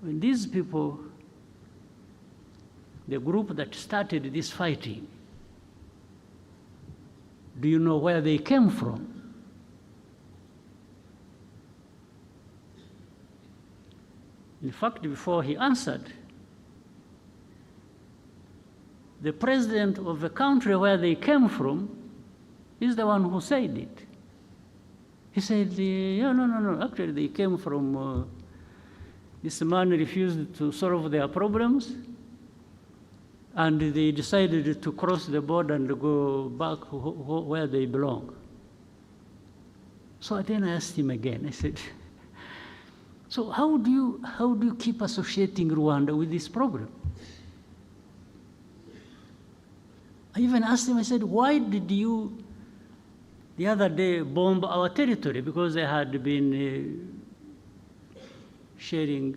these people, the group that started this fighting, do you know where they came from? In fact, before he answered, the president of the country where they came from is the one who said it. He said, yeah, no, actually they came from, this man refused to solve their problems, and they decided to cross the border and go back where they belong. So then I asked him again, I said, so how do you keep associating Rwanda with this problem? I even asked him, I said, why did you the other day bomb our territory? Because they had been sharing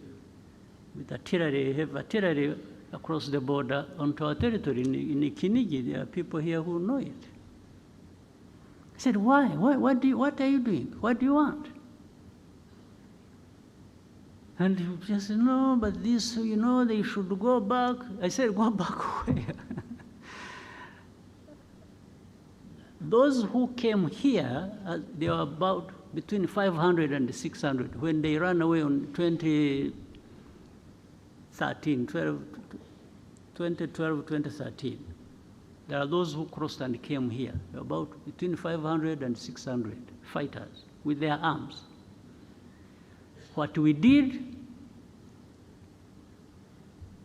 with artillery, heavy artillery across the border onto our territory in Kinigi. There are people here who know it. I said, why? What are you doing? What do you want? And he just said, no, but this, they should go back. I said, go back where? Those who came here, they were about between 500 and 600 when they ran away on 2013. There are those who crossed and came here, about between 500 and 600 fighters with their arms. What we did,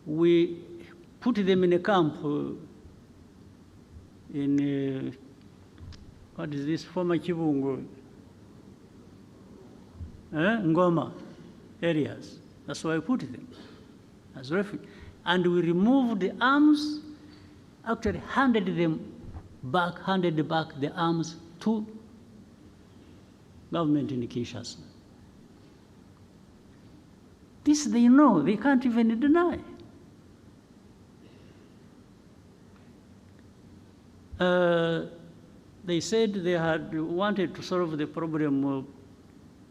we put them in a camp in what is this, former Kibungo, Ngoma areas. That's why we put them as refugees. And we removed the arms, actually handed back the arms to government in Kinshasa. This they know, they can't even deny. They said they had wanted to solve the problem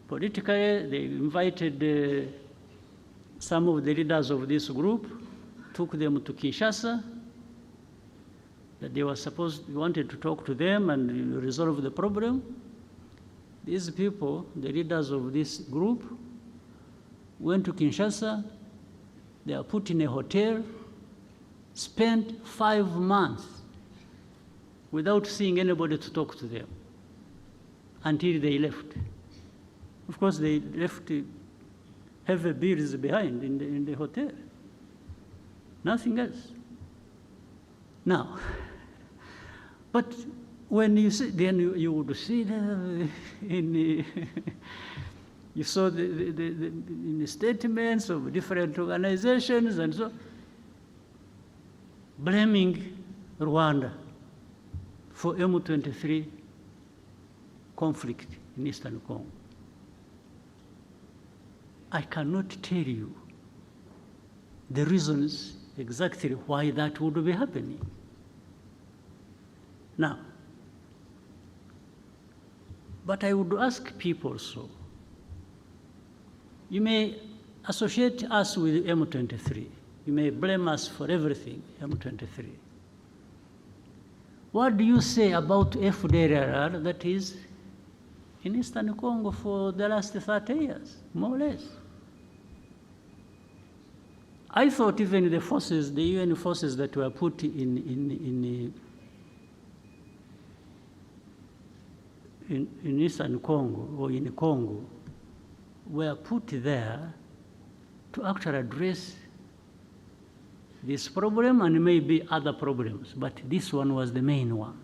politically. They invited some of the leaders of this group, took them to Kinshasa, that they wanted to talk to them and resolve the problem. These people, the leaders of this group, went to Kinshasa. They are put in a hotel, spent 5 months without seeing anybody to talk to them until they left. Of course, they left heavy bills behind in the hotel. Nothing else. Now, but when you see, then you would see you saw in the statements of different organizations and so, blaming Rwanda for M23 conflict in Eastern Congo. I cannot tell you the reasons exactly why that would be happening. Now, but I would ask people so. You may associate us with M23. You may blame us for everything, M23. What do you say about FDLR that is in Eastern Congo for the last 30 years, more or less? I thought even the forces, the UN forces that were put in Eastern Congo or in Congo were put there to actually address this problem and maybe other problems, but this one was the main one.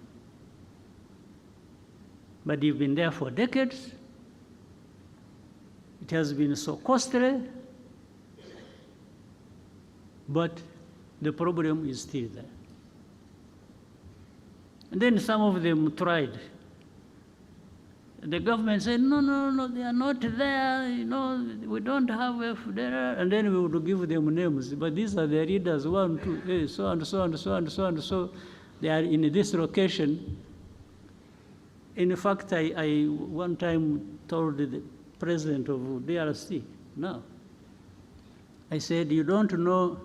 But you've been there for decades. It has been so costly, but the problem is still there. And then some of them tried. The government said, no, they are not there, we don't have FDLR, and then we would give them names. But these are the leaders, 1, 2, so and so and so and so and so. They are in this location. In fact, I one time told the president of DRC, no. I said, you don't know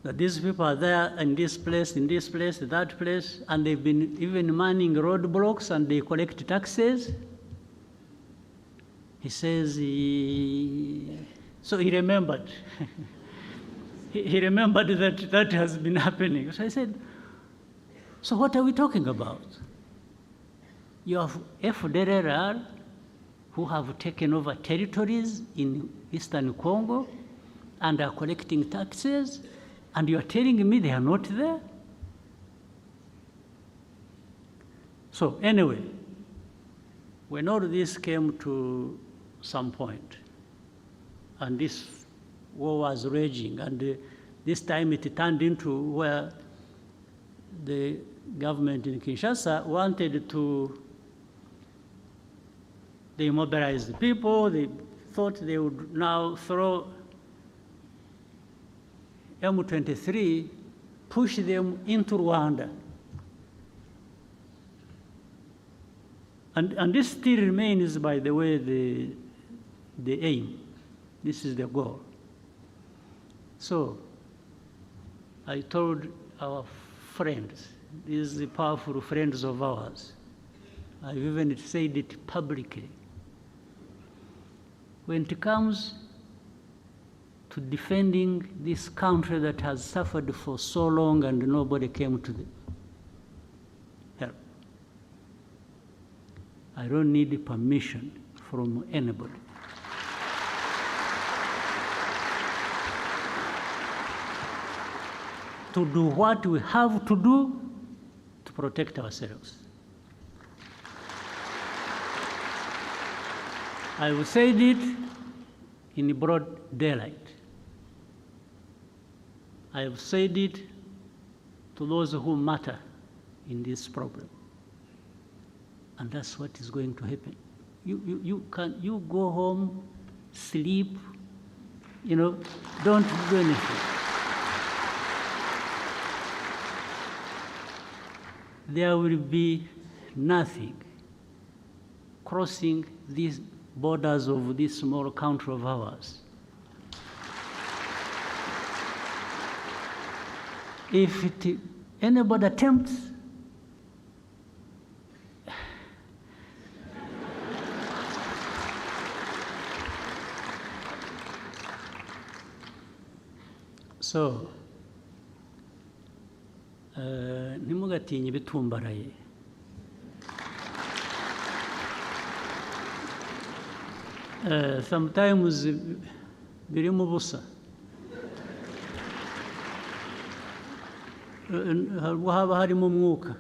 that these people are there in this place, that place, and they've been even manning roadblocks and they collect taxes. He says, so he remembered. he remembered that has been happening. So I said, so what are we talking about? You have FDLR who have taken over territories in Eastern Congo and are collecting taxes, and you are telling me they are not there? So anyway, when all this came to some point, and this war was raging, and this time it turned into where the government in Kinshasa wanted to, they mobilized the people, they thought they would now throw M23, push them into Rwanda. And this still remains, by the way, the aim. This is the goal. So I told our friends, these powerful friends of ours, I've even said it publicly, when it comes to defending this country that has suffered for so long and nobody came to help, I don't need permission from anybody. To do what we have to do to protect ourselves. I will say it in broad daylight. I have said it to those who matter in this problem. And that's what is going to happen. You go home, sleep don't do anything. There will be nothing crossing these borders of this small country of ours. If anybody attempts, so ntimugatinye ibitumbaraye. Sometimes birimo ubusa. Haba harimo umwuka.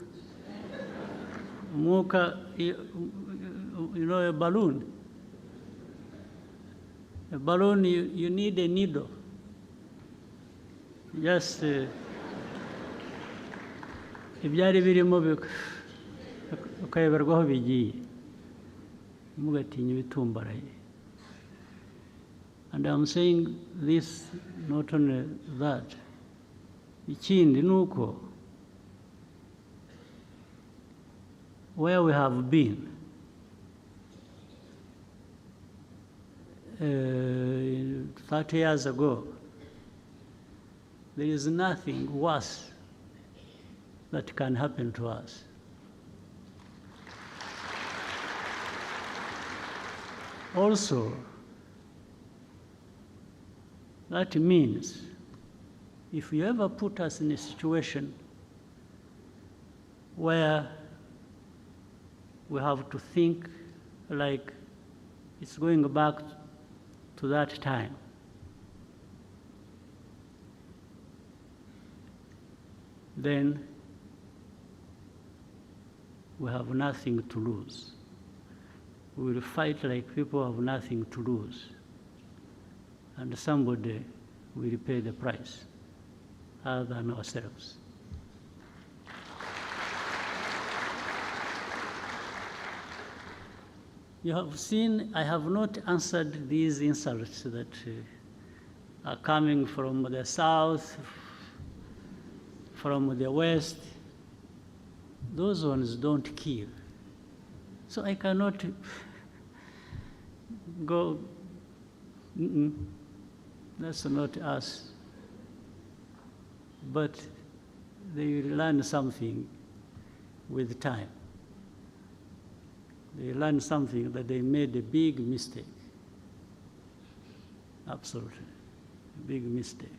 Umwuka, a balloon. A balloon, you need a needle. Just ibyari birimo ukayoberwaho bigiye. Ntimugatinye ibitumbaraye. And I'm saying this, not only that. Ikindi nuko, where we have been, 30 years ago, there is nothing worse that can happen to us. Also, that means if you ever put us in a situation where we have to think like it's going back to that time, then we have nothing to lose. We will fight like people have nothing to lose. And somebody will pay the price other than ourselves. You have seen, I have not answered these insults that are coming from the south, from the west. Those ones don't kill. So I cannot go, that's not us. But they will learn something with time. They learn something that they made a big mistake. Absolutely, a big mistake.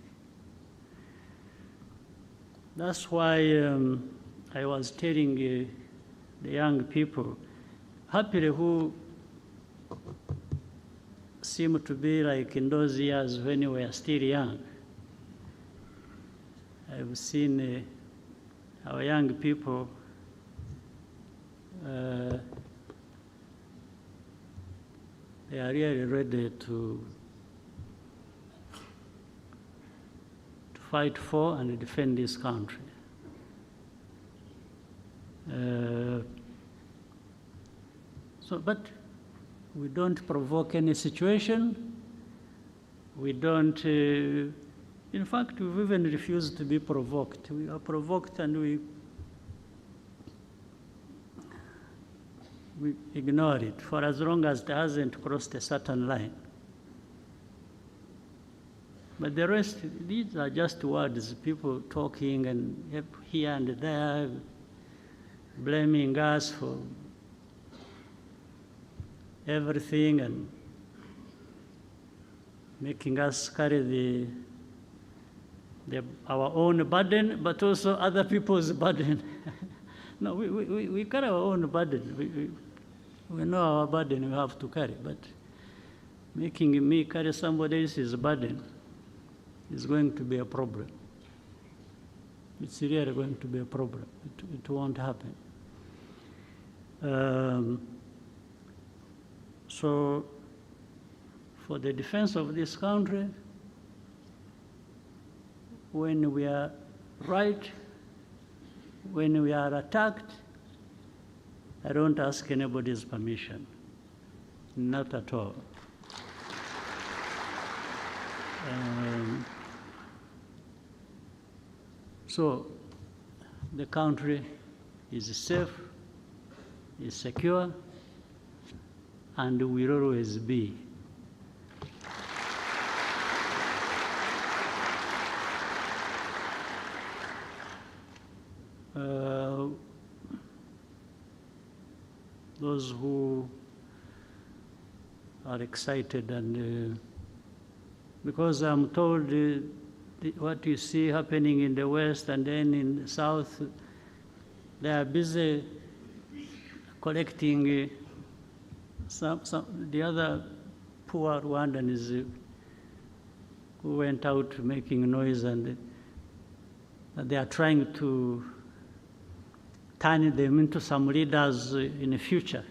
That's why I was telling the young people, happily who seem to be like in those years when we were still young. I've seen our young people they are really ready to fight for and defend this country. But we don't provoke any situation. We don't, in fact, we've even refused to be provoked. We are provoked and we ignore it for as long as it hasn't crossed a certain line. But the rest, these are just words, people talking and here and there, blaming us for everything and making us carry our own burden, but also other people's burden. No, we carry our own burden. We know our burden we have to carry, but making me carry somebody else's burden is going to be a problem. It's really going to be a problem. It won't happen. So for the defense of this country, when we are right, when we are attacked, I don't ask anybody's permission, not at all. So the country is safe, is secure, and will always be. Those who are excited and because I'm told what you see happening in the West and then in the South, they are busy collecting the other poor Rwandans who went out making noise, and they are trying to turn them into some leaders in the future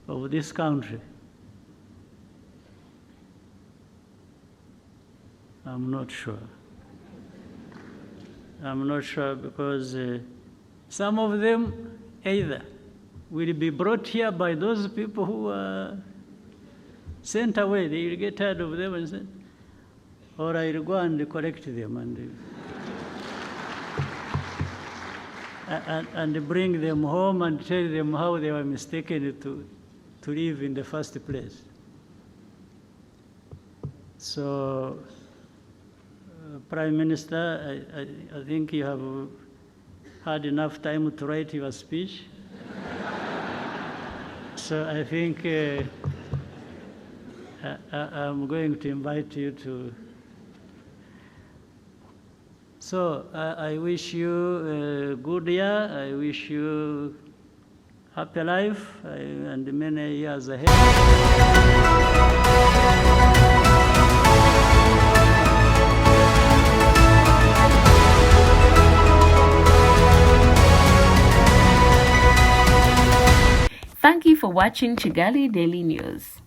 of this country. I'm not sure. I'm not sure because some of them either will be brought here by those people who are sent away. They will get tired of them and sent, or I will go and collect them and bring them home and tell them how they were mistaken to live in the first place. So, Prime Minister, I think you have had enough time to write your speech. So I think I'm going to invite you to. So I wish you a good year. I wish you happy life and many years ahead. Thank you for watching Kigali Daily News.